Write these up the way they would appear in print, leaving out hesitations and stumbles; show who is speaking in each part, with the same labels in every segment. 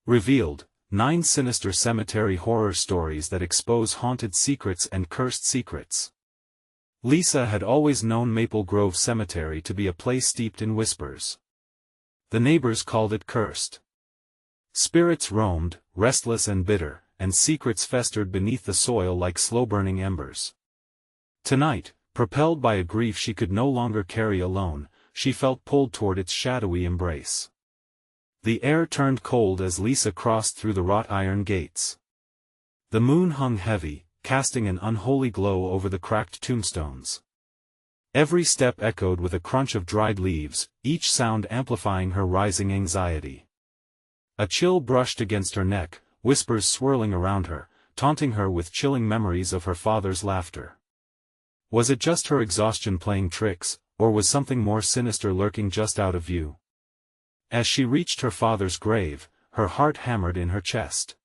Speaker 1: Revealed, 9 sinister cemetery horror stories that expose haunted secrets and cursed secrets. Lisa had always known Maple Grove Cemetery to be a place steeped in whispers. The neighbors called it cursed. Spirits roamed, restless and bitter, and secrets festered beneath the soil like slow-burning embers. Tonight, propelled by a grief she could no longer carry alone, she felt pulled toward its shadowy embrace. The air turned cold as Lisa crossed through the wrought iron gates. The moon hung heavy, casting an unholy glow over the cracked tombstones. Every step echoed with a crunch of dried leaves, each sound amplifying her rising anxiety. A chill brushed against her neck, whispers swirling around her, taunting her with chilling memories of her father's laughter. Was it just her exhaustion playing tricks, or was something more sinister lurking just out of view? As she reached her father's grave, her heart hammered in her chest.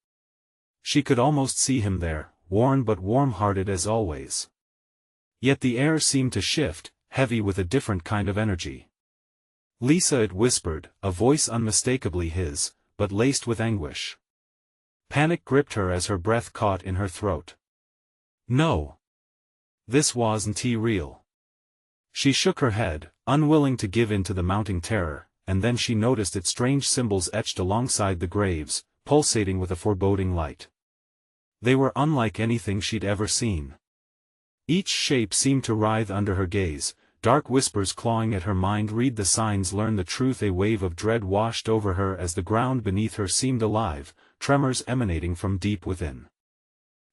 Speaker 1: She could almost see him there, worn but warm-hearted as always. Yet the air seemed to shift, heavy with a different kind of energy. "Lisa," it whispered, a voice unmistakably his, but laced with anguish. Panic gripped her as her breath caught in her throat. No. This wasn't real. She shook her head, unwilling to give in to the mounting terror, and then she noticed its strange symbols etched alongside the graves, pulsating with a foreboding light. They were unlike anything she'd ever seen. Each shape seemed to writhe under her gaze, dark whispers clawing at her mind. Read the signs, learn the truth. A wave of dread washed over her as the ground beneath her seemed alive, tremors emanating from deep within.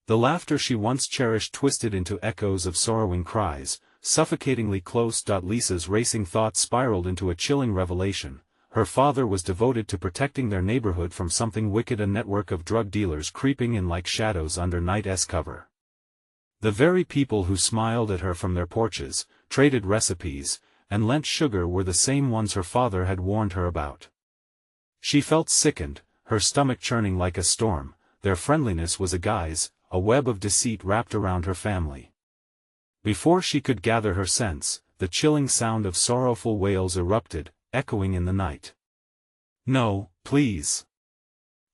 Speaker 1: The laughter she once cherished twisted into echoes of sorrowing cries, suffocatingly close. Lisa's racing thoughts spiraled into a chilling revelation. Her father was devoted to protecting their neighborhood from something wicked, a network of drug dealers creeping in like shadows under night's cover. The very people who smiled at her from their porches, traded recipes, and lent sugar were the same ones her father had warned her about. She felt sickened, her stomach churning like a storm. Their friendliness was a guise, a web of deceit wrapped around her family. Before she could gather her sense, the chilling sound of sorrowful wails erupted, echoing in the night. "No, please."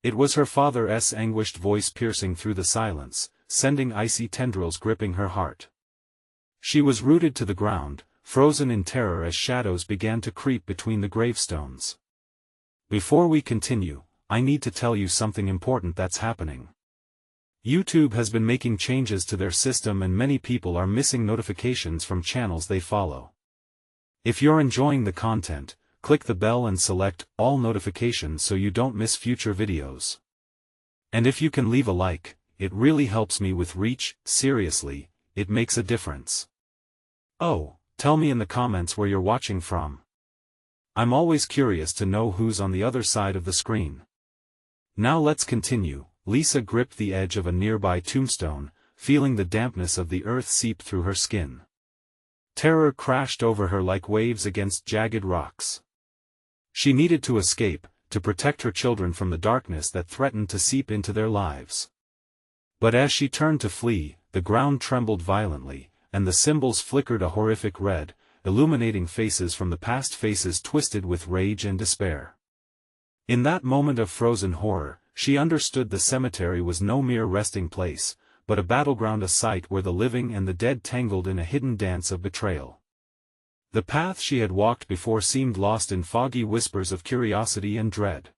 Speaker 1: It was her father's anguished voice piercing through the silence, sending icy tendrils gripping her heart. She was rooted to the ground, frozen in terror as shadows began to creep between the gravestones. "Before we continue, I need to tell you something important that's happening. YouTube has been making changes to their system and many people are missing notifications from channels they follow. If you're enjoying the content, click the bell and select all notifications so you don't miss future videos. And if you can leave a like, it really helps me with reach. Seriously, it makes a difference. Oh, tell me in the comments where you're watching from. I'm always curious to know who's on the other side of the screen. Now let's continue. Lisa gripped the edge of a nearby tombstone, feeling the dampness of the earth seep through her skin. Terror crashed over her like waves against jagged rocks. She needed to escape, to protect her children from the darkness that threatened to seep into their lives. But as she turned to flee, the ground trembled violently, and the symbols flickered a horrific red, illuminating faces from the past, faces twisted with rage and despair. In that moment of frozen horror, she understood the cemetery was no mere resting place, but a battleground, a site where the living and the dead tangled in a hidden dance of betrayal. The path she had walked before seemed lost in foggy whispers of curiosity and dread.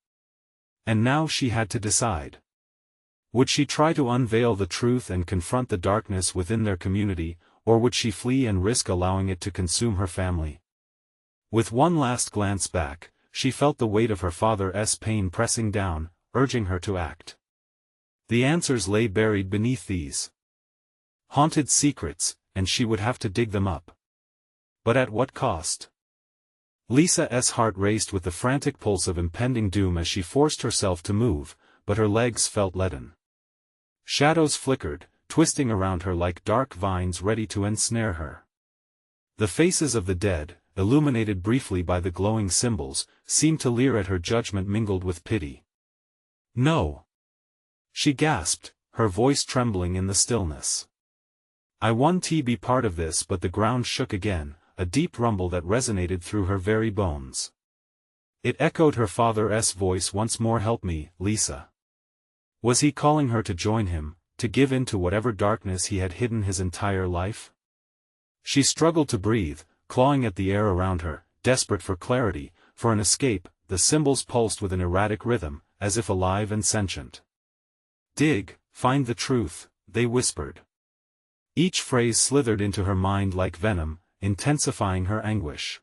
Speaker 1: And now she had to decide. Would she try to unveil the truth and confront the darkness within their community, or would she flee and risk allowing it to consume her family? With one last glance back, she felt the weight of her father's pain pressing down, urging her to act. The answers lay buried beneath these haunted secrets, and she would have to dig them up. But at what cost? Lisa's heart raced with the frantic pulse of impending doom as she forced herself to move, but her legs felt leaden. Shadows flickered, twisting around her like dark vines ready to ensnare her. The faces of the dead, illuminated briefly by the glowing symbols, seemed to leer at her, judgment mingled with pity. "No!" she gasped, her voice trembling in the stillness. "I want to be part of this," but the ground shook again, a deep rumble that resonated through her very bones. It echoed her father's voice once more. Help me, Lisa. Was he calling her to join him, to give in to whatever darkness he had hidden his entire life? She struggled to breathe, clawing at the air around her, desperate for clarity, for an escape. The symbols pulsed with an erratic rhythm, as if alive and sentient. Dig, find the truth, they whispered. Each phrase slithered into her mind like venom, intensifying her anguish.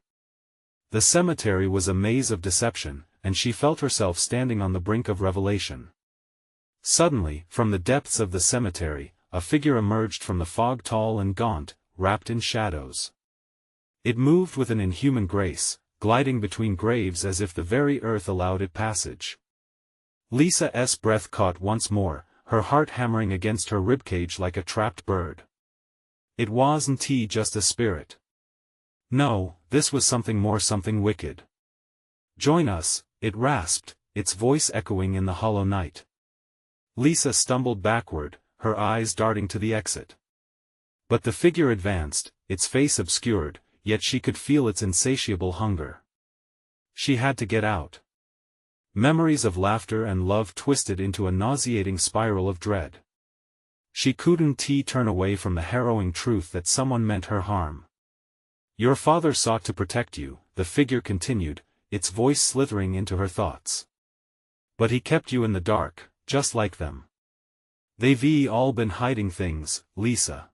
Speaker 1: The cemetery was a maze of deception, and she felt herself standing on the brink of revelation. Suddenly, from the depths of the cemetery, a figure emerged from the fog, tall and gaunt, wrapped in shadows. It moved with an inhuman grace, gliding between graves as if the very earth allowed it passage. Lisa's breath caught once more, her heart hammering against her ribcage like a trapped bird. It wasn't just a spirit. No, this was something more, something wicked. Join us, it rasped, its voice echoing in the hollow night. Lisa stumbled backward, her eyes darting to the exit. But the figure advanced, its face obscured, yet she could feel its insatiable hunger. She had to get out. Memories of laughter and love twisted into a nauseating spiral of dread. She couldn't turn away from the harrowing truth that someone meant her harm. Your father sought to protect you, the figure continued, its voice slithering into her thoughts. But he kept you in the dark, just like them. They've all been hiding things, Lisa.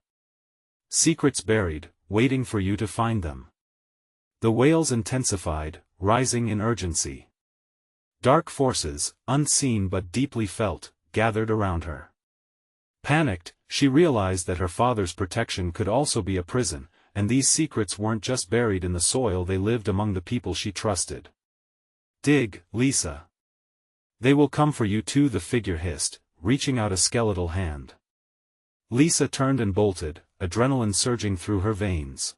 Speaker 1: Secrets buried, waiting for you to find them. The wails intensified, rising in urgency. Dark forces, unseen but deeply felt, gathered around her. Panicked, she realized that her father's protection could also be a prison, and these secrets weren't just buried in the soil, they lived among the people she trusted. Dig, Lisa. They will come for you too, the figure hissed, reaching out a skeletal hand. Lisa turned and bolted, adrenaline surging through her veins.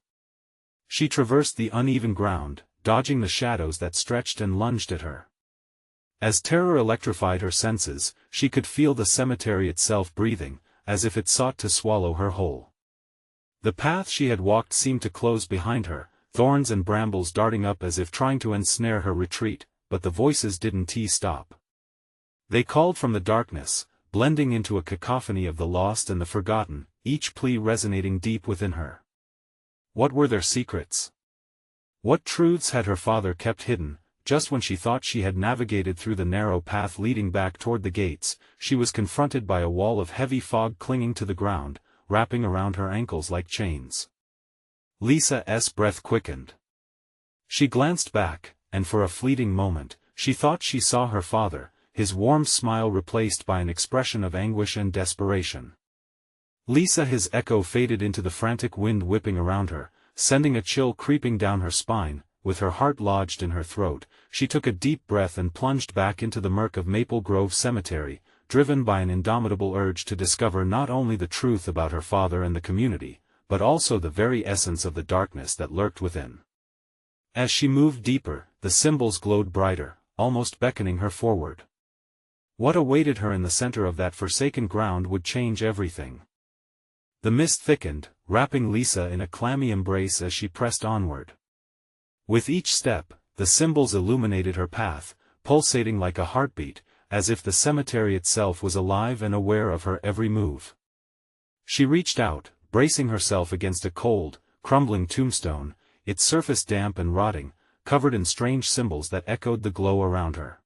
Speaker 1: She traversed the uneven ground, dodging the shadows that stretched and lunged at her. As terror electrified her senses, she could feel the cemetery itself breathing, as if it sought to swallow her whole. The path she had walked seemed to close behind her, thorns and brambles darting up as if trying to ensnare her retreat, but the voices didn't stop. They called from the darkness, blending into a cacophony of the lost and the forgotten, each plea resonating deep within her. What were their secrets? What truths had her father kept hidden? Just when she thought she had navigated through the narrow path leading back toward the gates, she was confronted by a wall of heavy fog clinging to the ground, wrapping around her ankles like chains. Lisa's breath quickened. She glanced back, and for a fleeting moment, she thought she saw her father, his warm smile replaced by an expression of anguish and desperation. His echo faded into the frantic wind whipping around her, sending a chill creeping down her spine. With her heart lodged in her throat, she took a deep breath and plunged back into the murk of Maple Grove Cemetery, driven by an indomitable urge to discover not only the truth about her father and the community, but also the very essence of the darkness that lurked within. As she moved deeper, the symbols glowed brighter, almost beckoning her forward. What awaited her in the center of that forsaken ground would change everything. The mist thickened, wrapping Lisa in a clammy embrace as she pressed onward. With each step, the symbols illuminated her path, pulsating like a heartbeat, as if the cemetery itself was alive and aware of her every move. She reached out, bracing herself against a cold, crumbling tombstone, its surface damp and rotting, covered in strange symbols that echoed the glow around her.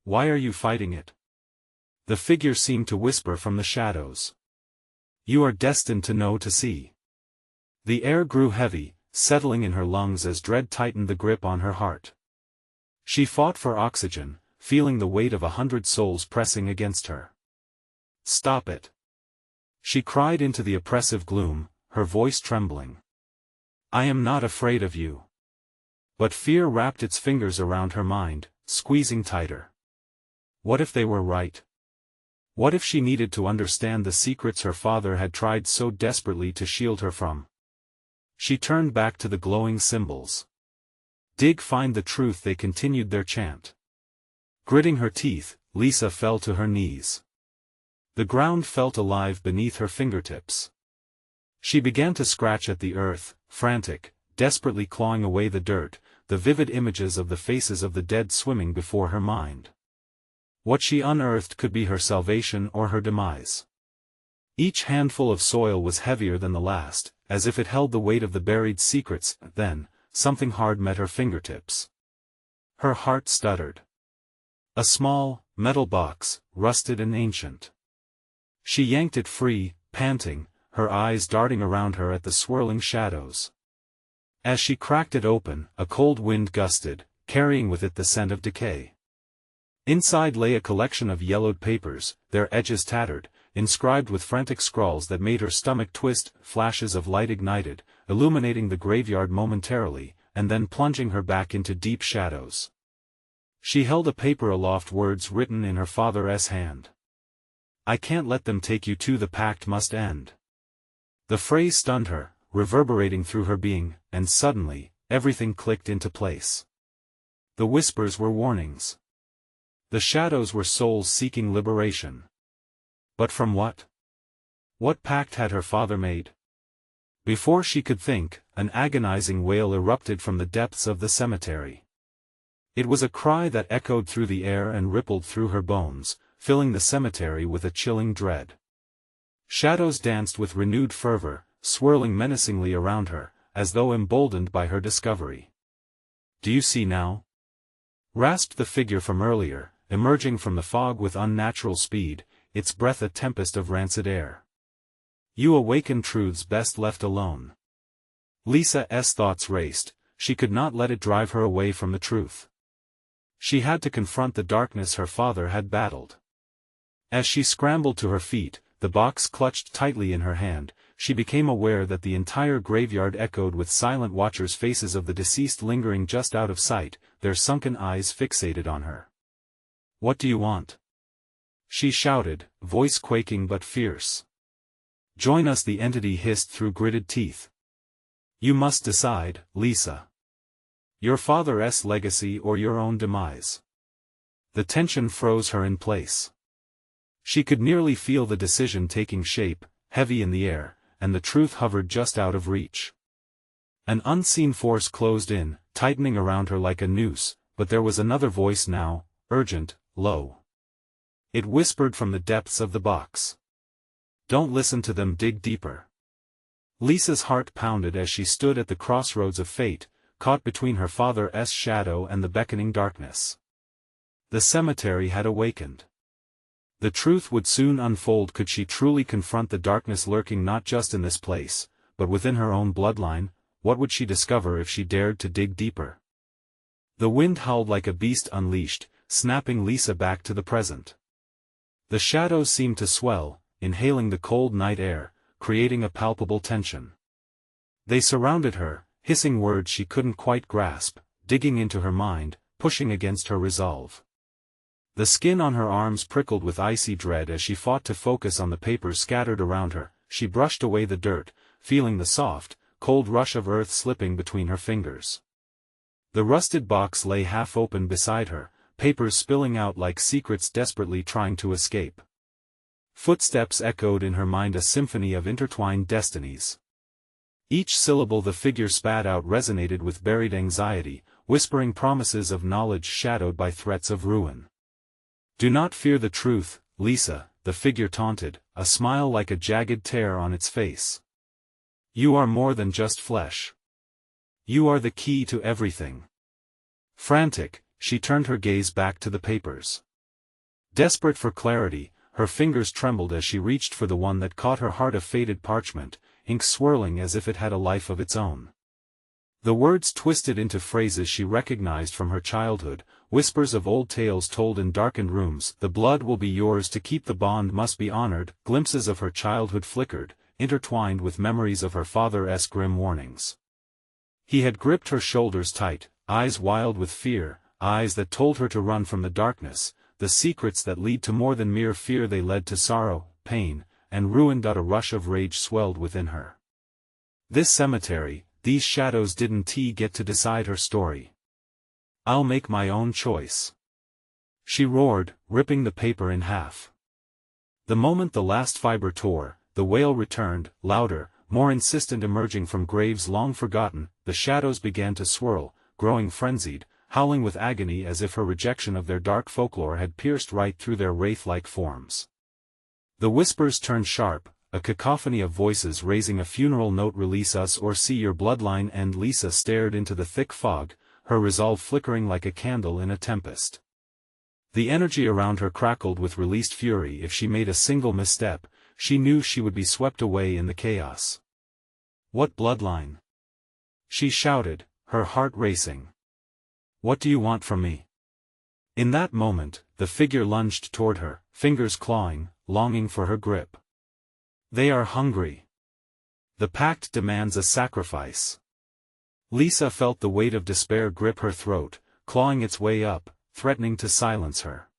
Speaker 1: Why are you fighting it? The figure seemed to whisper from the shadows. You are destined to know, to see. The air grew heavy, settling in her lungs as dread tightened the grip on her heart. She fought for oxygen, feeling the weight of 100 souls pressing against her. Stop it! She cried into the oppressive gloom, her voice trembling. I am not afraid of you. But fear wrapped its fingers around her mind, squeezing tighter. What if they were right? What if she needed to understand the secrets her father had tried so desperately to shield her from? She turned back to the glowing symbols. Dig, find the truth, they continued their chant. Gritting her teeth, Lisa fell to her knees. The ground felt alive beneath her fingertips. She began to scratch at the earth, frantic, desperately clawing away the dirt, the vivid images of the faces of the dead swimming before her mind. What she unearthed could be her salvation or her demise. Each handful of soil was heavier than the last, as if it held the weight of the buried secrets. Then, something hard met her fingertips. Her heart stuttered. A small, metal box, rusted and ancient. She yanked it free, panting, her eyes darting around her at the swirling shadows. As she cracked it open, a cold wind gusted, carrying with it the scent of decay. Inside lay a collection of yellowed papers, their edges tattered, inscribed with frantic scrawls that made her stomach twist. Flashes of light ignited, illuminating the graveyard momentarily, and then plunging her back into deep shadows. She held a paper aloft, words written in her father's hand. "I can't let them take you to, the pact must end." The phrase stunned her, reverberating through her being, and suddenly, everything clicked into place. The whispers were warnings. The shadows were souls seeking liberation. But from what? What pact had her father made? Before she could think, an agonizing wail erupted from the depths of the cemetery. It was a cry that echoed through the air and rippled through her bones, filling the cemetery with a chilling dread. Shadows danced with renewed fervor, swirling menacingly around her, as though emboldened by her discovery. "Do you see now?" rasped the figure from earlier, emerging from the fog with unnatural speed, its breath a tempest of rancid air. "You awaken truths best left alone." Lisa's thoughts raced. She could not let it drive her away from the truth. She had to confront the darkness her father had battled. As she scrambled to her feet, the box clutched tightly in her hand, she became aware that the entire graveyard echoed with silent watchers, faces of the deceased lingering just out of sight, their sunken eyes fixated on her. "What do you want?" she shouted, voice quaking but fierce. "Join us," the entity hissed through gritted teeth. "You must decide, Lisa. Your father's legacy or your own demise." The tension froze her in place. She could nearly feel the decision taking shape, heavy in the air, and the truth hovered just out of reach. An unseen force closed in, tightening around her like a noose, but there was another voice now, urgent, low. It whispered from the depths of the box. "Don't listen to them, dig deeper." Lisa's heart pounded as she stood at the crossroads of fate, caught between her father's shadow and the beckoning darkness. The cemetery had awakened. The truth would soon unfold. Could she truly confront the darkness lurking not just in this place, but within her own bloodline? What would she discover if she dared to dig deeper? The wind howled like a beast unleashed, snapping Lisa back to the present. The shadows seemed to swell, inhaling the cold night air, creating a palpable tension. They surrounded her, hissing words she couldn't quite grasp, digging into her mind, pushing against her resolve. The skin on her arms prickled with icy dread as she fought to focus on the papers scattered around her. She brushed away the dirt, feeling the soft, cold rush of earth slipping between her fingers. The rusted box lay half open beside her, papers spilling out like secrets desperately trying to escape. Footsteps echoed in her mind, a symphony of intertwined destinies. Each syllable the figure spat out resonated with buried anxiety, whispering promises of knowledge shadowed by threats of ruin. "Do not fear the truth, Lisa," the figure taunted, a smile like a jagged tear on its face. "You are more than just flesh. You are the key to everything." Frantic, she turned her gaze back to the papers. Desperate for clarity, her fingers trembled as she reached for the one that caught her heart, a faded parchment, ink swirling as if it had a life of its own. The words twisted into phrases she recognized from her childhood, whispers of old tales told in darkened rooms. "The blood will be yours to keep, the bond must be honored." Glimpses of her childhood flickered, intertwined with memories of her father's grim warnings. He had gripped her shoulders tight, eyes wild with fear, eyes that told her to run from the darkness, the secrets that lead to more than mere fear. They led to sorrow, pain, and ruin. A rush of rage swelled within her. This cemetery, these shadows didn't get to decide her story. "I'll make my own choice," she roared, ripping the paper in half. The moment the last fiber tore, the wail returned, louder, more insistent, emerging from graves long forgotten. The shadows began to swirl, growing frenzied, howling with agony as if her rejection of their dark folklore had pierced right through their wraith-like forms. The whispers turned sharp, a cacophony of voices raising a funeral note: "Release us or see your bloodline end." Lisa stared into the thick fog, her resolve flickering like a candle in a tempest. The energy around her crackled with released fury. If she made a single misstep, she knew she would be swept away in the chaos. "What bloodline?" she shouted, her heart racing. "What do you want from me?" In that moment, the figure lunged toward her, fingers clawing, longing for her grip. "They are hungry. The pact demands a sacrifice." Lisa felt the weight of despair grip her throat, clawing its way up, threatening to silence her.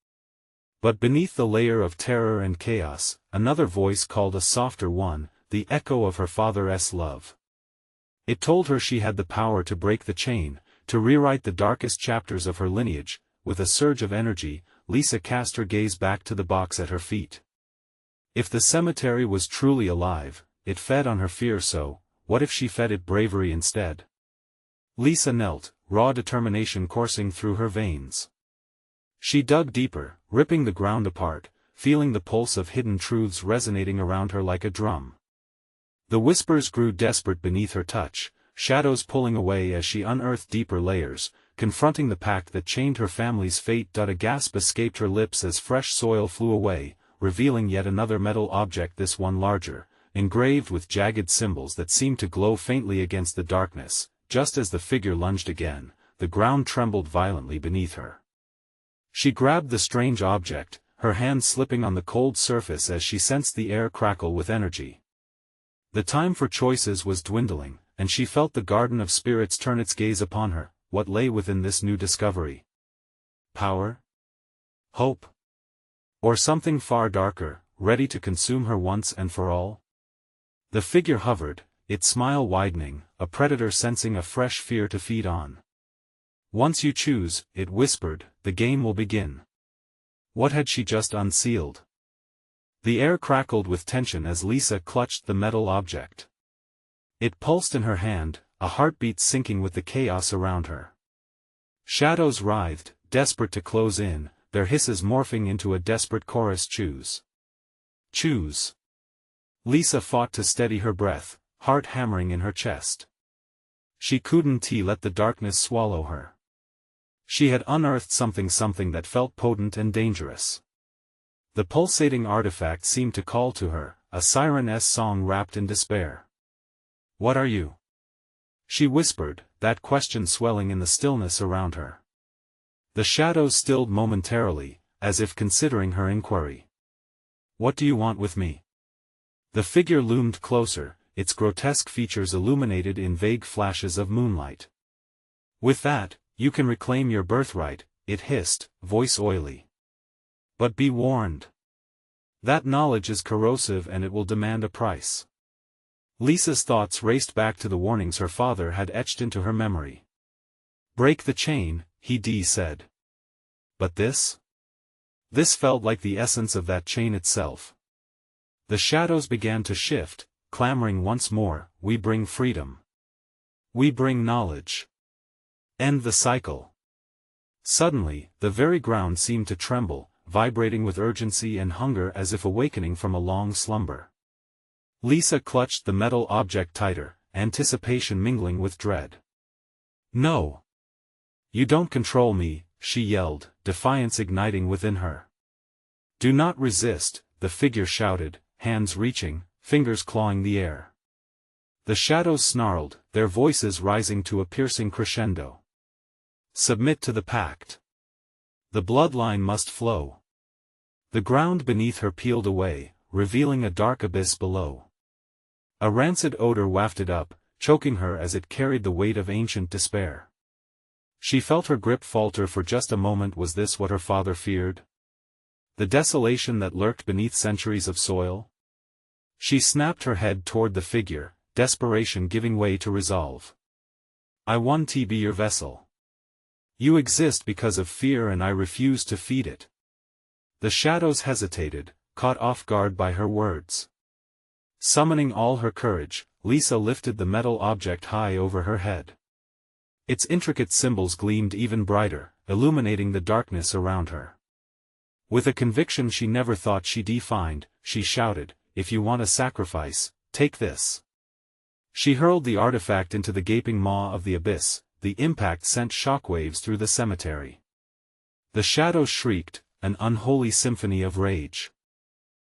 Speaker 1: But beneath the layer of terror and chaos, another voice called, a softer one, the echo of her father's love. It told her she had the power to break the chain, to rewrite the darkest chapters of her lineage. With a surge of energy, Lisa cast her gaze back to the box at her feet. If the cemetery was truly alive, it fed on her fear, so what if she fed it bravery instead? Lisa knelt, raw determination coursing through her veins. She dug deeper, ripping the ground apart, feeling the pulse of hidden truths resonating around her like a drum. The whispers grew desperate beneath her touch, shadows pulling away as she unearthed deeper layers, confronting the pact that chained her family's fate. A gasp escaped her lips as fresh soil flew away, revealing yet another metal object, this one larger, engraved with jagged symbols that seemed to glow faintly against the darkness. Just as the figure lunged again, the ground trembled violently beneath her. She grabbed the strange object, her hand slipping on the cold surface as she sensed the air crackle with energy. The time for choices was dwindling, and she felt the garden of spirits turn its gaze upon her. What lay within this new discovery? Power? Hope? Or something far darker, ready to consume her once and for all? The figure hovered, its smile widening, a predator sensing a fresh fear to feed on. "Once you choose," it whispered, "the game will begin." What had she just unsealed? The air crackled with tension as Lisa clutched the metal object. It pulsed in her hand, a heartbeat syncing with the chaos around her. Shadows writhed, desperate to close in, their hisses morphing into a desperate chorus. "Choose. Choose." Lisa fought to steady her breath, heart hammering in her chest. She couldn't let the darkness swallow her. She had unearthed something that felt potent and dangerous. The pulsating artifact seemed to call to her, a siren's song wrapped in despair. "What are you?" she whispered, that question swelling in the stillness around her. The shadows stilled momentarily, as if considering her inquiry. "What do you want with me?" The figure loomed closer, its grotesque features illuminated in vague flashes of moonlight. "With that, you can reclaim your birthright," it hissed, voice oily. "But be warned. That knowledge is corrosive and it will demand a price." Lisa's thoughts raced back to the warnings her father had etched into her memory. "Break the chain," he said. But this? This felt like the essence of that chain itself. The shadows began to shift, clamoring once more, "We bring freedom. We bring knowledge. End the cycle." Suddenly, the very ground seemed to tremble, vibrating with urgency and hunger as if awakening from a long slumber. Lisa clutched the metal object tighter, anticipation mingling with dread. "No! You don't control me," she yelled, defiance igniting within her. "Do not resist," the figure shouted, hands reaching, fingers clawing the air. The shadows snarled, their voices rising to a piercing crescendo. "Submit to the pact. The bloodline must flow." The ground beneath her peeled away, revealing a dark abyss below. A rancid odor wafted up, choking her as it carried the weight of ancient despair. She felt her grip falter for just a moment. Was this what her father feared? The desolation that lurked beneath centuries of soil? She snapped her head toward the figure, desperation giving way to resolve. "I want to be your vessel. You exist because of fear and I refuse to feed it." The shadows hesitated, caught off guard by her words. Summoning all her courage, Lisa lifted the metal object high over her head. Its intricate symbols gleamed even brighter, illuminating the darkness around her. With a conviction she never thought she'd find, she shouted, "If you want a sacrifice, take this." She hurled the artifact into the gaping maw of the abyss. The impact sent shockwaves through the cemetery. The shadows shrieked, an unholy symphony of rage.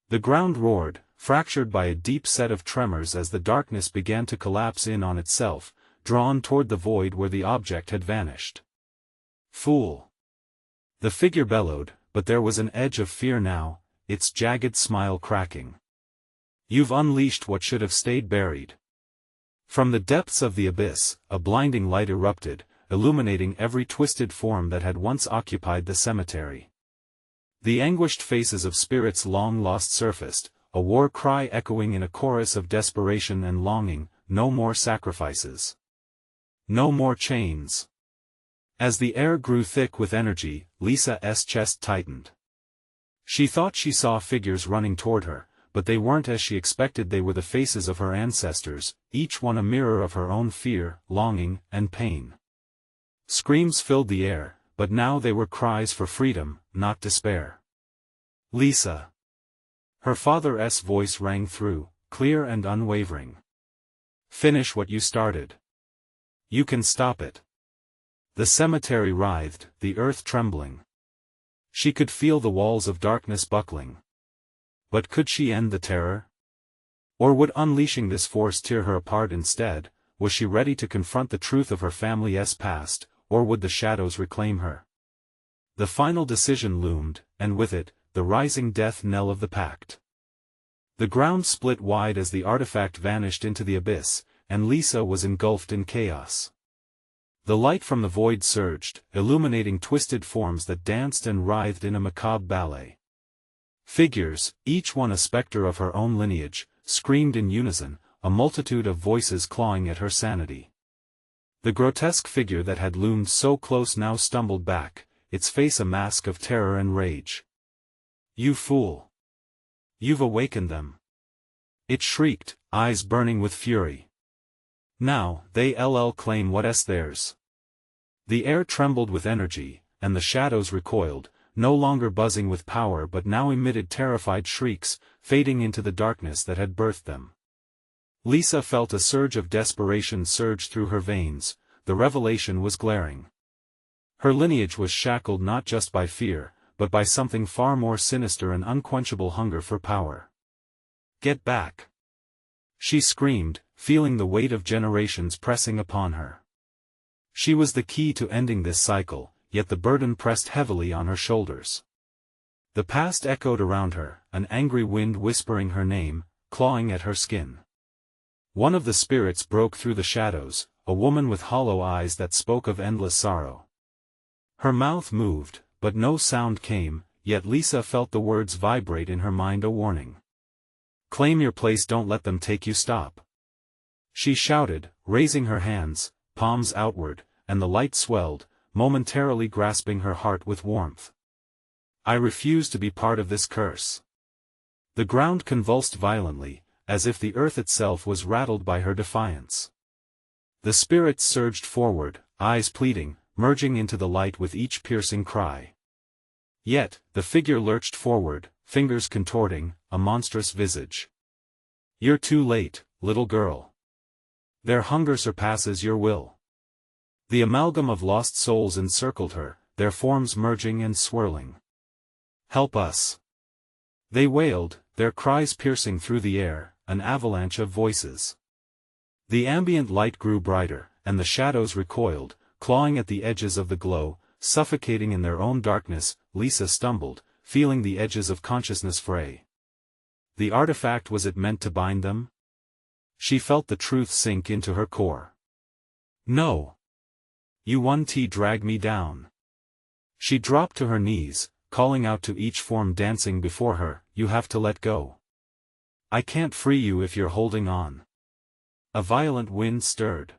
Speaker 1: The ground roared, fractured by a deep set of tremors as the darkness began to collapse in on itself, drawn toward the void where the object had vanished. "Fool!" The figure bellowed, but there was an edge of fear now, its jagged smile cracking. "You've unleashed what should have stayed buried." From the depths of the abyss, a blinding light erupted, illuminating every twisted form that had once occupied the cemetery. The anguished faces of spirits long lost surfaced, a war cry echoing in a chorus of desperation and longing, no more sacrifices. No more chains. As the air grew thick with energy, Lisa's chest tightened. She thought she saw figures running toward her, but they weren't as she expected. They were the faces of her ancestors, each one a mirror of her own fear, longing, and pain. Screams filled the air, but now they were cries for freedom, not despair. "Lisa!" Her father's voice rang through, clear and unwavering. "Finish what you started. You can stop it." The cemetery writhed, the earth trembling. She could feel the walls of darkness buckling. But could she end the terror? Or would unleashing this force tear her apart instead? Was she ready to confront the truth of her family's past, or would the shadows reclaim her? The final decision loomed, and with it, the rising death knell of the pact. The ground split wide as the artifact vanished into the abyss, and Lisa was engulfed in chaos. The light from the void surged, illuminating twisted forms that danced and writhed in a macabre ballet. Figures, each one a specter of her own lineage, screamed in unison, a multitude of voices clawing at her sanity. The grotesque figure that had loomed so close now stumbled back, its face a mask of terror and rage. "You fool! You've awakened them!" It shrieked, eyes burning with fury. "Now, they'll claim what's theirs." The air trembled with energy, and the shadows recoiled, no longer buzzing with power but now emitted terrified shrieks, fading into the darkness that had birthed them. Lisa felt a surge of desperation surge through her veins. The revelation was glaring. Her lineage was shackled not just by fear, but by something far more sinister, an unquenchable hunger for power. "Get back!" she screamed, feeling the weight of generations pressing upon her. She was the key to ending this cycle, yet the burden pressed heavily on her shoulders. The past echoed around her, an angry wind whispering her name, clawing at her skin. One of the spirits broke through the shadows, a woman with hollow eyes that spoke of endless sorrow. Her mouth moved, but no sound came, yet Lisa felt the words vibrate in her mind, a warning. "Claim your place, don't let them take you." "Stop!" she shouted, raising her hands, palms outward, and the light swelled, momentarily grasping her heart with warmth. "I refuse to be part of this curse." The ground convulsed violently, as if the earth itself was rattled by her defiance. The spirits surged forward, eyes pleading, merging into the light with each piercing cry. Yet, the figure lurched forward, fingers contorting, a monstrous visage. "You're too late, little girl. Their hunger surpasses your will." The amalgam of lost souls encircled her, their forms merging and swirling. "Help us!" they wailed, their cries piercing through the air, an avalanche of voices. The ambient light grew brighter, and the shadows recoiled, clawing at the edges of the glow, suffocating in their own darkness. Lisa stumbled, feeling the edges of consciousness fray. The artifact, was it meant to bind them? She felt the truth sink into her core. "No! You won't drag me down." She dropped to her knees, calling out to each form dancing before her, "You have to let go. I can't free you if you're holding on." A violent wind stirred.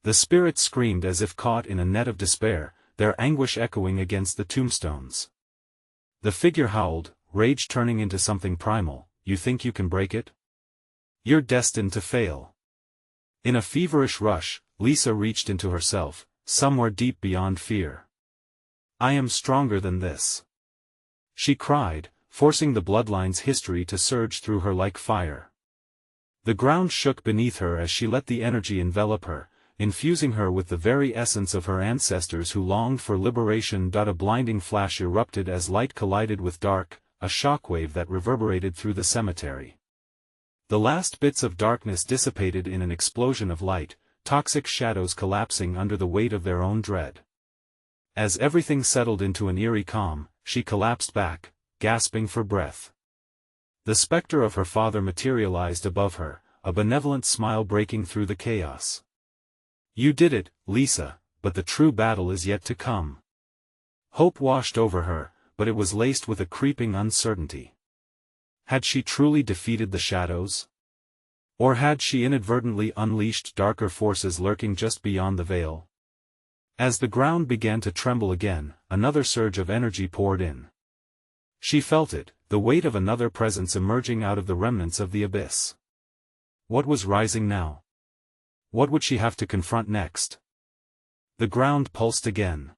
Speaker 1: The spirits screamed as if caught in a net of despair, their anguish echoing against the tombstones. The figure howled, rage turning into something primal. "You think you can break it? You're destined to fail." In a feverish rush, Lisa reached into herself, somewhere deep beyond fear. I am stronger than this, she cried, forcing the bloodline's history to surge through her like fire. The ground shook beneath her as she let the energy envelop her, infusing her with the very essence of her ancestors who longed for liberation. A blinding flash erupted as light collided with dark, a shockwave that reverberated through the cemetery. The last bits of darkness dissipated in an explosion of light, toxic shadows collapsing under the weight of their own dread. As everything settled into an eerie calm, she collapsed back, gasping for breath. The specter of her father materialized above her, a benevolent smile breaking through the chaos. You did it, Lisa, but the true battle is yet to come. Hope washed over her, but it was laced with a creeping uncertainty. Had she truly defeated the shadows? Or had she inadvertently unleashed darker forces lurking just beyond the veil? As the ground began to tremble again, another surge of energy poured in. She felt it, the weight of another presence emerging out of the remnants of the abyss. What was rising now? What would she have to confront next? The ground pulsed again.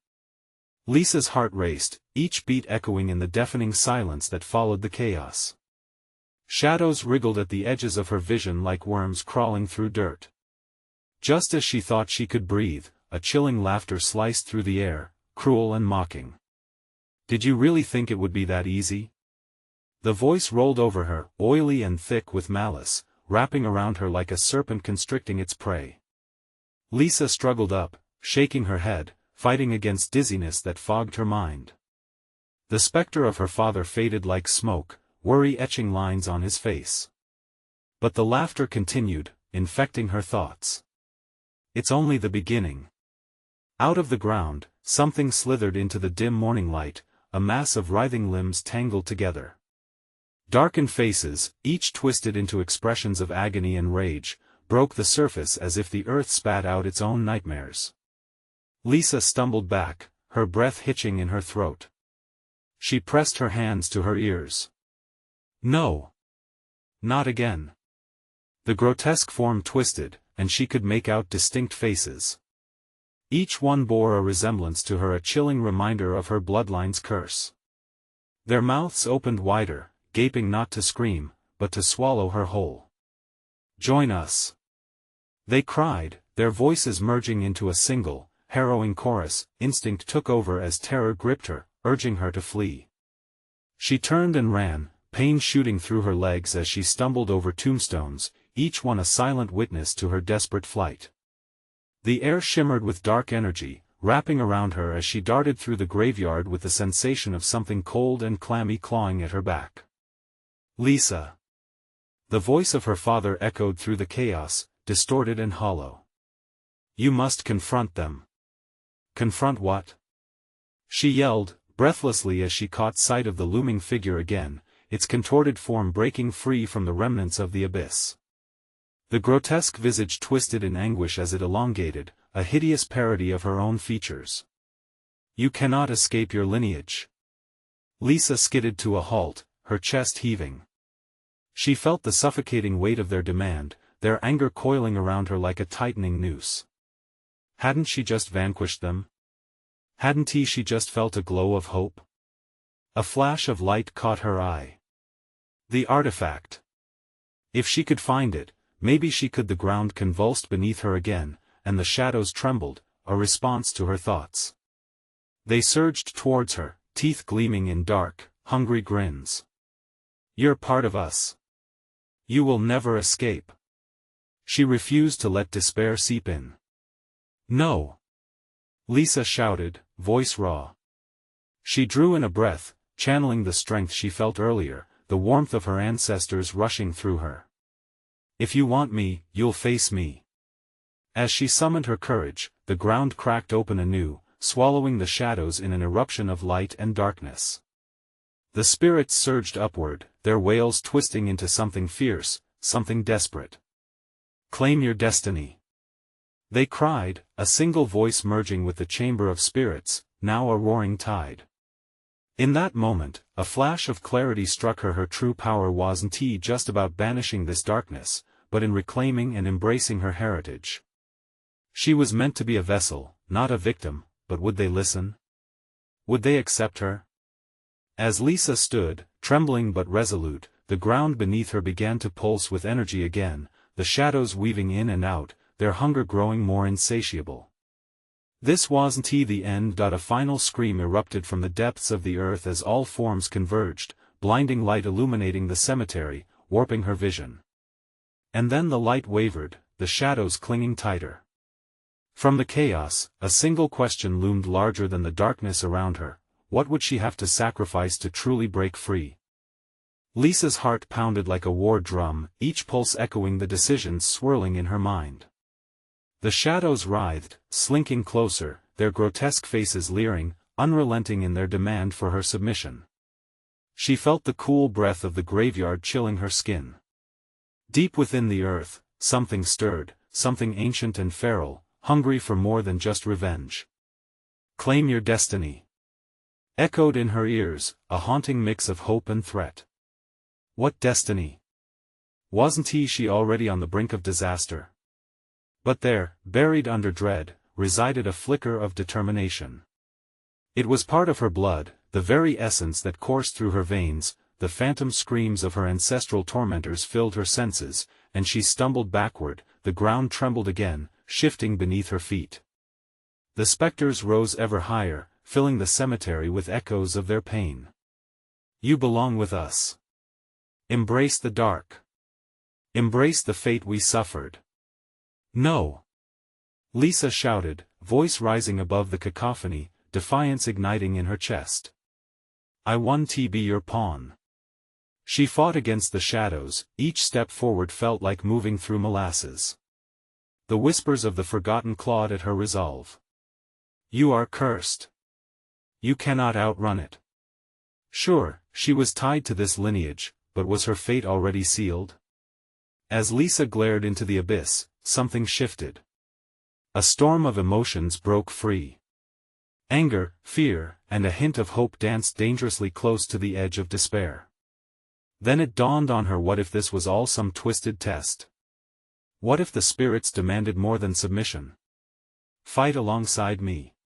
Speaker 1: Lisa's heart raced, each beat echoing in the deafening silence that followed the chaos. Shadows wriggled at the edges of her vision like worms crawling through dirt. Just as she thought she could breathe, a chilling laughter sliced through the air, cruel and mocking. Did you really think it would be that easy? The voice rolled over her, oily and thick with malice, wrapping around her like a serpent constricting its prey. Lisa struggled up, shaking her head, fighting against dizziness that fogged her mind. The specter of her father faded like smoke, worry etching lines on his face. But the laughter continued, infecting her thoughts. It's only the beginning. Out of the ground, something slithered into the dim morning light, a mass of writhing limbs tangled together. Darkened faces, each twisted into expressions of agony and rage, broke the surface as if the earth spat out its own nightmares. Lisa stumbled back, her breath hitching in her throat. She pressed her hands to her ears. No. Not again. The grotesque form twisted, and she could make out distinct faces. Each one bore a resemblance to her, a chilling reminder of her bloodline's curse. Their mouths opened wider, gaping not to scream, but to swallow her whole. Join us! They cried, their voices merging into a single, harrowing chorus. Instinct took over as terror gripped her, urging her to flee. She turned and ran, pain shooting through her legs as she stumbled over tombstones, each one a silent witness to her desperate flight. The air shimmered with dark energy, wrapping around her as she darted through the graveyard with the sensation of something cold and clammy clawing at her back. Lisa! The voice of her father echoed through the chaos, distorted and hollow. You must confront them. Confront what? She yelled, breathlessly as she caught sight of the looming figure again, its contorted form breaking free from the remnants of the abyss. The grotesque visage twisted in anguish as it elongated, a hideous parody of her own features. You cannot escape your lineage. Lisa skidded to a halt, her chest heaving. She felt the suffocating weight of their demand, their anger coiling around her like a tightening noose. Hadn't she just vanquished them? Hadn't she just felt a glow of hope? A flash of light caught her eye. The artifact. If she could find it, maybe she could. The ground convulsed beneath her again, and the shadows trembled, a response to her thoughts. They surged towards her, teeth gleaming in dark, hungry grins. You're part of us. You will never escape. She refused to let despair seep in. No! Lisa shouted, voice raw. She drew in a breath, channeling the strength she felt earlier, the warmth of her ancestors rushing through her. If you want me, you'll face me. As she summoned her courage, the ground cracked open anew, swallowing the shadows in an eruption of light and darkness. The spirits surged upward, their wails twisting into something fierce, something desperate. Claim your destiny. They cried, a single voice merging with the chamber of spirits, now a roaring tide. In that moment, a flash of clarity struck her. Her true power wasn't just about banishing this darkness, but in reclaiming and embracing her heritage. She was meant to be a vessel, not a victim, but would they listen? Would they accept her? As Lisa stood, trembling but resolute, the ground beneath her began to pulse with energy again, the shadows weaving in and out, their hunger growing more insatiable. This wasn't the end. A final scream erupted from the depths of the earth as all forms converged, blinding light illuminating the cemetery, warping her vision. And then the light wavered, the shadows clinging tighter. From the chaos, a single question loomed larger than the darkness around her: what would she have to sacrifice to truly break free? Lisa's heart pounded like a war drum, each pulse echoing the decisions swirling in her mind. The shadows writhed, slinking closer, their grotesque faces leering, unrelenting in their demand for her submission. She felt the cool breath of the graveyard chilling her skin. Deep within the earth, something stirred, something ancient and feral, hungry for more than just revenge. "Claim your destiny," echoed in her ears, a haunting mix of hope and threat. What destiny? Wasn't she already on the brink of disaster? But there, buried under dread, resided a flicker of determination. It was part of her blood, the very essence that coursed through her veins. The phantom screams of her ancestral tormentors filled her senses, and she stumbled backward, the ground trembled again, shifting beneath her feet. The specters rose ever higher, filling the cemetery with echoes of their pain. "You belong with us. Embrace the dark. Embrace the fate we suffered." "No!" Lisa shouted, voice rising above the cacophony, defiance igniting in her chest. "I want to be your pawn." She fought against the shadows, each step forward felt like moving through molasses. The whispers of the forgotten clawed at her resolve. "You are cursed. You cannot outrun it." Sure, she was tied to this lineage, but was her fate already sealed? As Lisa glared into the abyss, something shifted. A storm of emotions broke free. Anger, fear, and a hint of hope danced dangerously close to the edge of despair. Then it dawned on her: what if this was all some twisted test? What if the spirits demanded more than submission? "Fight alongside me,"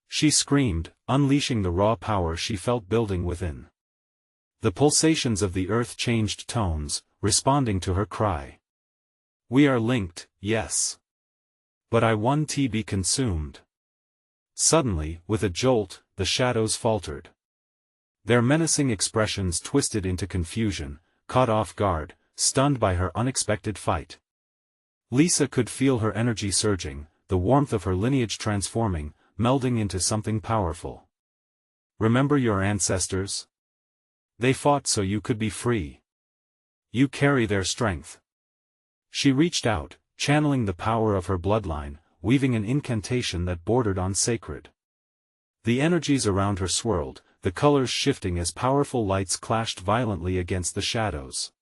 Speaker 1: she screamed, unleashing the raw power she felt building within. The pulsations of the earth changed tones, responding to her cry. "We are linked, yes. But I want to be consumed." Suddenly, with a jolt, the shadows faltered. Their menacing expressions twisted into confusion, caught off guard, stunned by her unexpected fight. Lisa could feel her energy surging, the warmth of her lineage transforming, melding into something powerful. "Remember your ancestors? They fought so you could be free. You carry their strength." She reached out, channeling the power of her bloodline, weaving an incantation that bordered on sacred. The energies around her swirled, the colors shifting as powerful lights clashed violently against the shadows.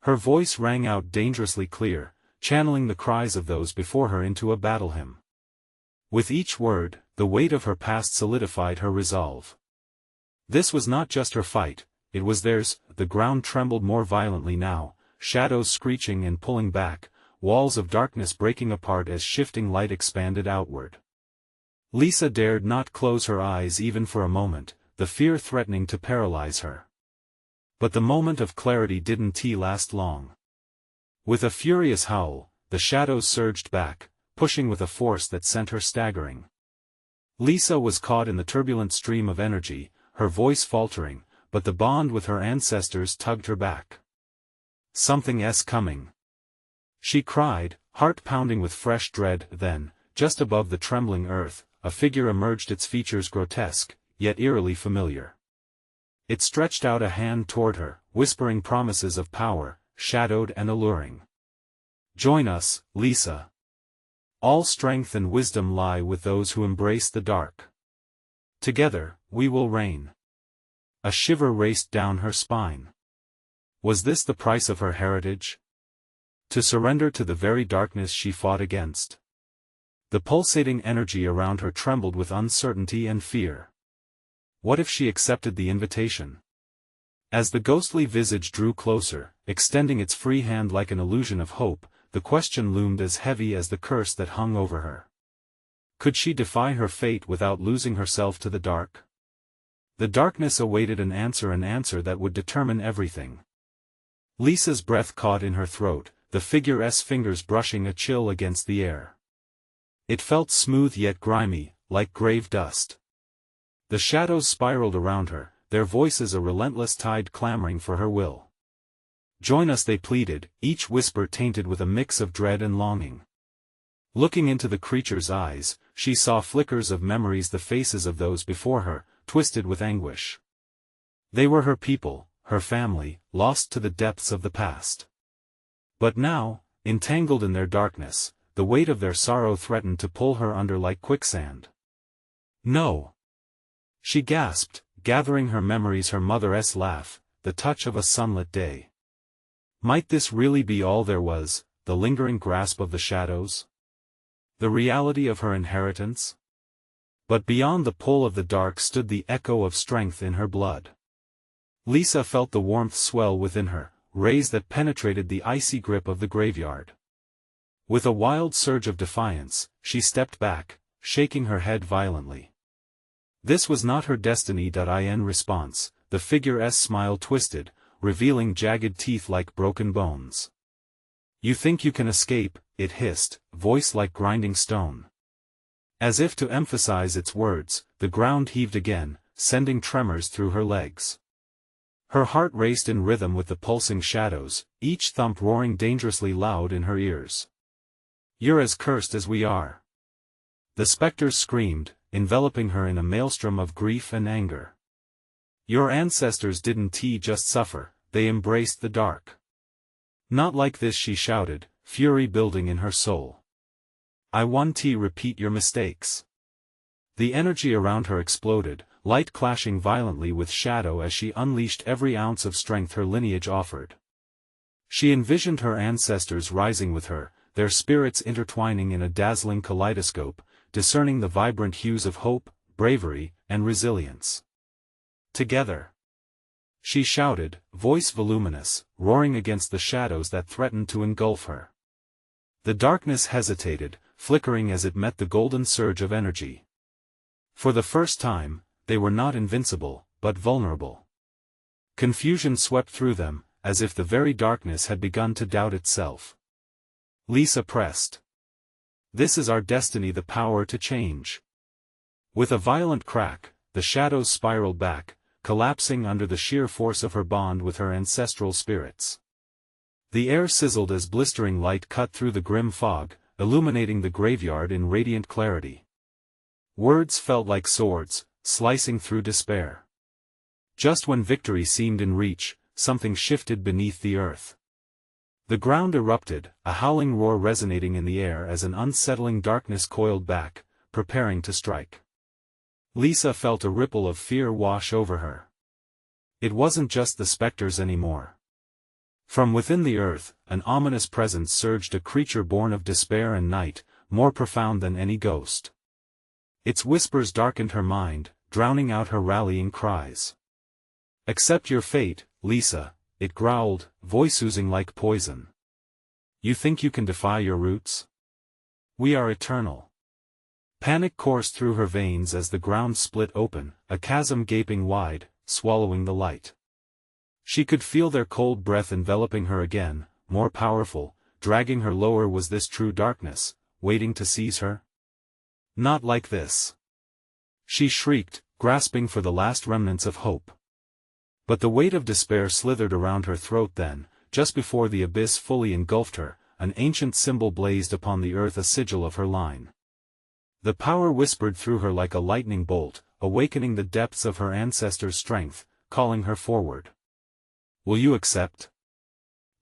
Speaker 1: Her voice rang out dangerously clear, channeling the cries of those before her into a battle hymn. With each word, the weight of her past solidified her resolve. This was not just her fight, it was theirs. The ground trembled more violently now, shadows screeching and pulling back, walls of darkness breaking apart as shifting light expanded outward. Lisa dared not close her eyes even for a moment, the fear threatening to paralyze her. But the moment of clarity didn't last long. With a furious howl, the shadows surged back, pushing with a force that sent her staggering. Lisa was caught in the turbulent stream of energy, her voice faltering, but the bond with her ancestors tugged her back. "Something's coming," she cried, heart pounding with fresh dread. Then, just above the trembling earth, a figure emerged, its features grotesque, yet eerily familiar. It stretched out a hand toward her, whispering promises of power, shadowed and alluring. "Join us, Lisa. All strength and wisdom lie with those who embrace the dark. Together, we will reign." A shiver raced down her spine. Was this the price of her heritage? To surrender to the very darkness she fought against? The pulsating energy around her trembled with uncertainty and fear. What if she accepted the invitation? As the ghostly visage drew closer, extending its free hand like an illusion of hope, the question loomed as heavy as the curse that hung over her. Could she defy her fate without losing herself to the dark? The darkness awaited an answer that would determine everything. Lisa's breath caught in her throat, the figure's fingers brushing a chill against the air. It felt smooth yet grimy, like grave dust. The shadows spiraled around her, their voices a relentless tide clamoring for her will. Join us, they pleaded, each whisper tainted with a mix of dread and longing. Looking into the creature's eyes, she saw flickers of memories, the faces of those before her, twisted with anguish. They were her people, her family, lost to the depths of the past. But now, entangled in their darkness, the weight of their sorrow threatened to pull her under like quicksand. No! She gasped, gathering her memories, her mother's laugh, the touch of a sunlit day. Might this really be all there was, the lingering grasp of the shadows? The reality of her inheritance? But beyond the pull of the dark stood the echo of strength in her blood. Lisa felt the warmth swell within her, rays that penetrated the icy grip of the graveyard. With a wild surge of defiance, she stepped back, shaking her head violently. This was not her destiny. In response, the figure's smile twisted, revealing jagged teeth like broken bones. You think you can escape, it hissed, voice like grinding stone. As if to emphasize its words, the ground heaved again, sending tremors through her legs. Her heart raced in rhythm with the pulsing shadows, each thump roaring dangerously loud in her ears. You're as cursed as we are. The specters screamed, enveloping her in a maelstrom of grief and anger. Your ancestors didn't just suffer, they embraced the dark. Not like this, she shouted, fury building in her soul. I want to repeat your mistakes. The energy around her exploded, light clashing violently with shadow as she unleashed every ounce of strength her lineage offered. She envisioned her ancestors rising with her, their spirits intertwining in a dazzling kaleidoscope, discerning the vibrant hues of hope, bravery, and resilience. Together, she shouted, voice voluminous, roaring against the shadows that threatened to engulf her. The darkness hesitated, flickering as it met the golden surge of energy. For the first time, they were not invincible, but vulnerable. Confusion swept through them, as if the very darkness had begun to doubt itself. Lisa pressed. This is our destiny, the power to change. With a violent crack, the shadows spiraled back, collapsing under the sheer force of her bond with her ancestral spirits. The air sizzled as blistering light cut through the grim fog, illuminating the graveyard in radiant clarity. Words felt like swords, slicing through despair. Just when victory seemed in reach, something shifted beneath the earth. The ground erupted, a howling roar resonating in the air as an unsettling darkness coiled back, preparing to strike. Lisa felt a ripple of fear wash over her. It wasn't just the specters anymore. From within the earth, an ominous presence surged, a creature born of despair and night, more profound than any ghost. Its whispers darkened her mind, drowning out her rallying cries. Accept your fate, Lisa, it growled, voice oozing like poison. You think you can defy your roots? We are eternal. Panic coursed through her veins as the ground split open, a chasm gaping wide, swallowing the light. She could feel their cold breath enveloping her again, more powerful, dragging her lower. Was this true darkness, waiting to seize her? Not like this. She shrieked, grasping for the last remnants of hope. But the weight of despair slithered around her throat then, just before the abyss fully engulfed her, an ancient symbol blazed upon the earth, a sigil of her line. The power whispered through her like a lightning bolt, awakening the depths of her ancestors' strength, calling her forward. Will you accept?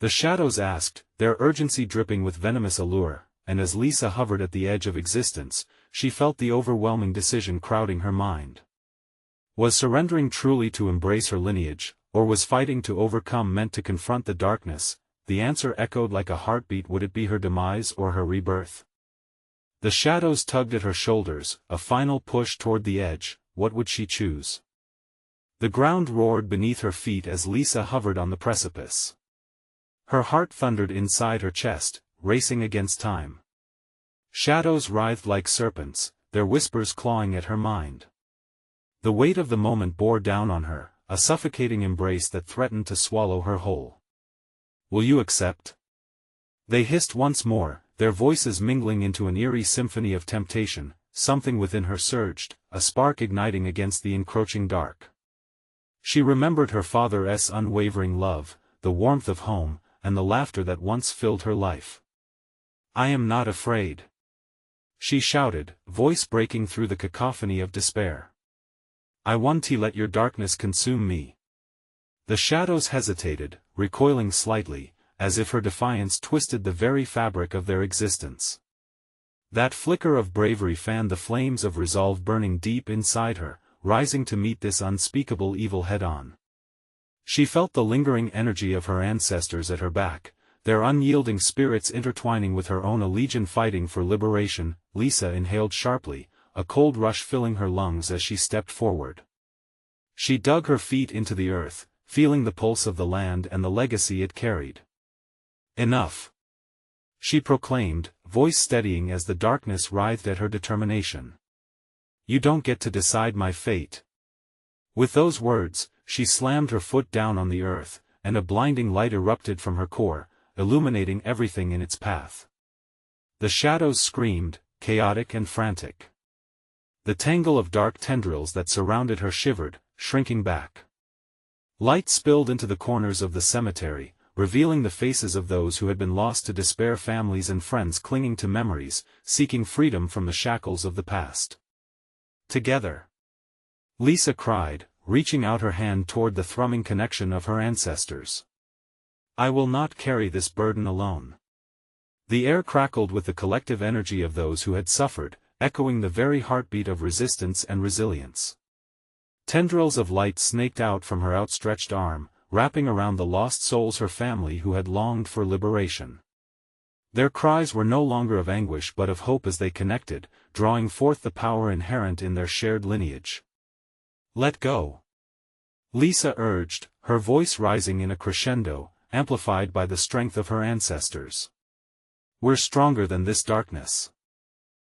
Speaker 1: The shadows asked, their urgency dripping with venomous allure, and as Lisa hovered at the edge of existence, she felt the overwhelming decision crowding her mind. Was surrendering truly to embrace her lineage, or was fighting to overcome meant to confront the darkness? The answer echoed like a heartbeat. Would it be her demise or her rebirth? The shadows tugged at her shoulders, a final push toward the edge. What would she choose? The ground roared beneath her feet as Lisa hovered on the precipice. Her heart thundered inside her chest, racing against time. Shadows writhed like serpents, their whispers clawing at her mind. The weight of the moment bore down on her, a suffocating embrace that threatened to swallow her whole. "Will you accept?" They hissed once more, their voices mingling into an eerie symphony of temptation. Something within her surged, a spark igniting against the encroaching dark. She remembered her father's unwavering love, the warmth of home, and the laughter that once filled her life. "I am not afraid," she shouted, voice breaking through the cacophony of despair. "I won't let your darkness consume me." The shadows hesitated, recoiling slightly, as if her defiance twisted the very fabric of their existence. That flicker of bravery fanned the flames of resolve burning deep inside her, rising to meet this unspeakable evil head-on. She felt the lingering energy of her ancestors at her back, their unyielding spirits intertwining with her own, a legion fighting for liberation. Lisa inhaled sharply, a cold rush filling her lungs as she stepped forward. She dug her feet into the earth, feeling the pulse of the land and the legacy it carried. "Enough," she proclaimed, voice steadying as the darkness writhed at her determination. "You don't get to decide my fate." With those words, she slammed her foot down on the earth, and a blinding light erupted from her core, illuminating everything in its path. The shadows screamed, chaotic and frantic. The tangle of dark tendrils that surrounded her shivered, shrinking back. Light spilled into the corners of the cemetery, revealing the faces of those who had been lost to despair, families and friends clinging to memories, seeking freedom from the shackles of the past. "Together!" Lisa cried, reaching out her hand toward the thrumming connection of her ancestors. "I will not carry this burden alone." The air crackled with the collective energy of those who had suffered, echoing the very heartbeat of resistance and resilience. Tendrils of light snaked out from her outstretched arm, wrapping around the lost souls, her family who had longed for liberation. Their cries were no longer of anguish but of hope as they connected, drawing forth the power inherent in their shared lineage. "Let go," Lisa urged, her voice rising in a crescendo, amplified by the strength of her ancestors. "We're stronger than this darkness.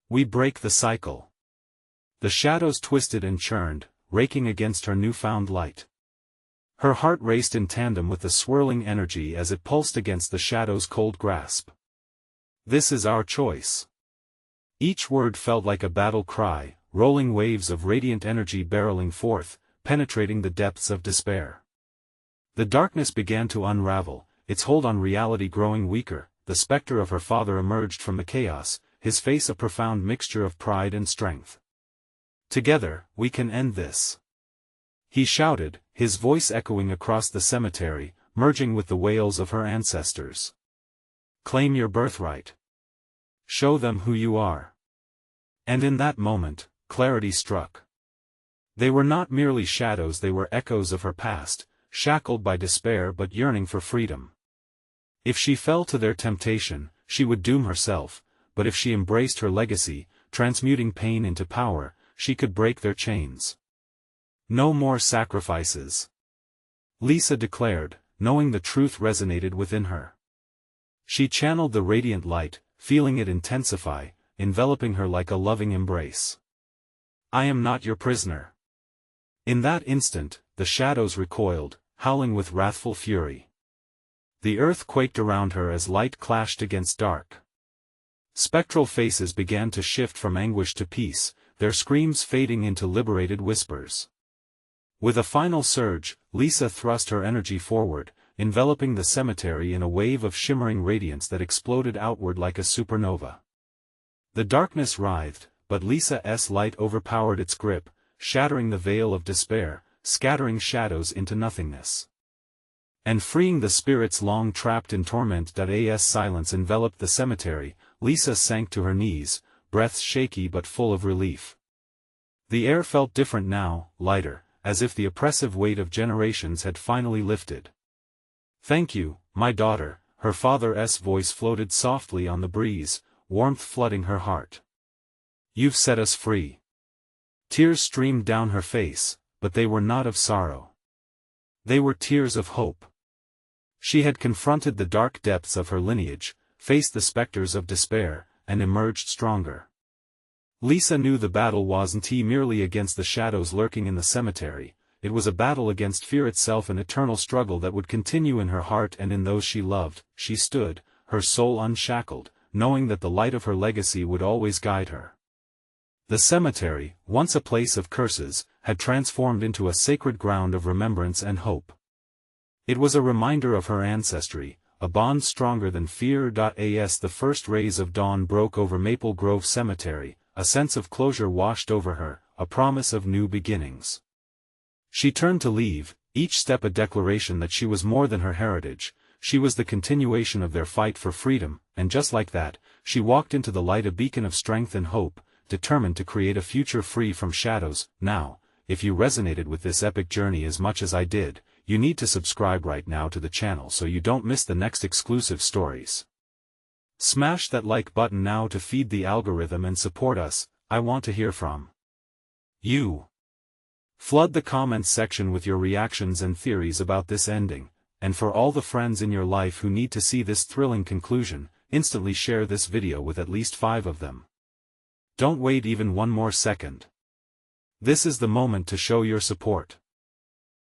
Speaker 1: We break the cycle." The shadows twisted and churned, raking against her newfound light. Her heart raced in tandem with the swirling energy as it pulsed against the shadow's cold grasp. "This is our choice." Each word felt like a battle cry, rolling waves of radiant energy barreling forth, penetrating the depths of despair. The darkness began to unravel, its hold on reality growing weaker. The specter of her father emerged from the chaos, his face a profound mixture of pride and strength. "Together, we can end this," he shouted, his voice echoing across the cemetery, merging with the wails of her ancestors. "Claim your birthright. Show them who you are." And in that moment, clarity struck. They were not merely shadows, they were echoes of her past, shackled by despair but yearning for freedom. If she fell to their temptation, she would doom herself, but if she embraced her legacy, transmuting pain into power, she could break their chains. "No more sacrifices," Lisa declared, knowing the truth resonated within her. She channeled the radiant light, feeling it intensify, enveloping her like a loving embrace. "I am not your prisoner." In that instant, the shadows recoiled, howling with wrathful fury. The earth quaked around her as light clashed against dark. Spectral faces began to shift from anguish to peace, their screams fading into liberated whispers. With a final surge, Lisa thrust her energy forward, enveloping the cemetery in a wave of shimmering radiance that exploded outward like a supernova. The darkness writhed, but Lisa's light overpowered its grip, shattering the veil of despair, scattering shadows into nothingness. And freeing the spirits long trapped in torment. As silence enveloped the cemetery, Lisa sank to her knees, breaths shaky but full of relief. The air felt different now, lighter, as if the oppressive weight of generations had finally lifted. "Thank you, my daughter," her father's voice floated softly on the breeze, warmth flooding her heart. "You've set us free." Tears streamed down her face, but they were not of sorrow. They were tears of hope. She had confronted the dark depths of her lineage, faced the specters of despair, and emerged stronger. Lisa knew the battle wasn't merely against the shadows lurking in the cemetery, it was a battle against fear itself, an eternal struggle that would continue in her heart and in those she loved. She stood, her soul unshackled, knowing that the light of her legacy would always guide her. The cemetery, once a place of curses, had transformed into a sacred ground of remembrance and hope. It was a reminder of her ancestry, a bond stronger than fear. As the first rays of dawn broke over Maple Grove Cemetery, a sense of closure washed over her, a promise of new beginnings. She turned to leave, each step a declaration that she was more than her heritage, she was the continuation of their fight for freedom, and just like that, she walked into the light, a beacon of strength and hope, determined to create a future free from shadows. Now, if you resonated with this epic journey as much as I did, you need to subscribe right now to the channel so you don't miss the next exclusive stories. Smash that like button now to feed the algorithm and support us. I want to hear from you. Flood the comments section with your reactions and theories about this ending, and for all the friends in your life who need to see this thrilling conclusion, instantly share this video with at least 5 of them. Don't wait even one more second. This is the moment to show your support.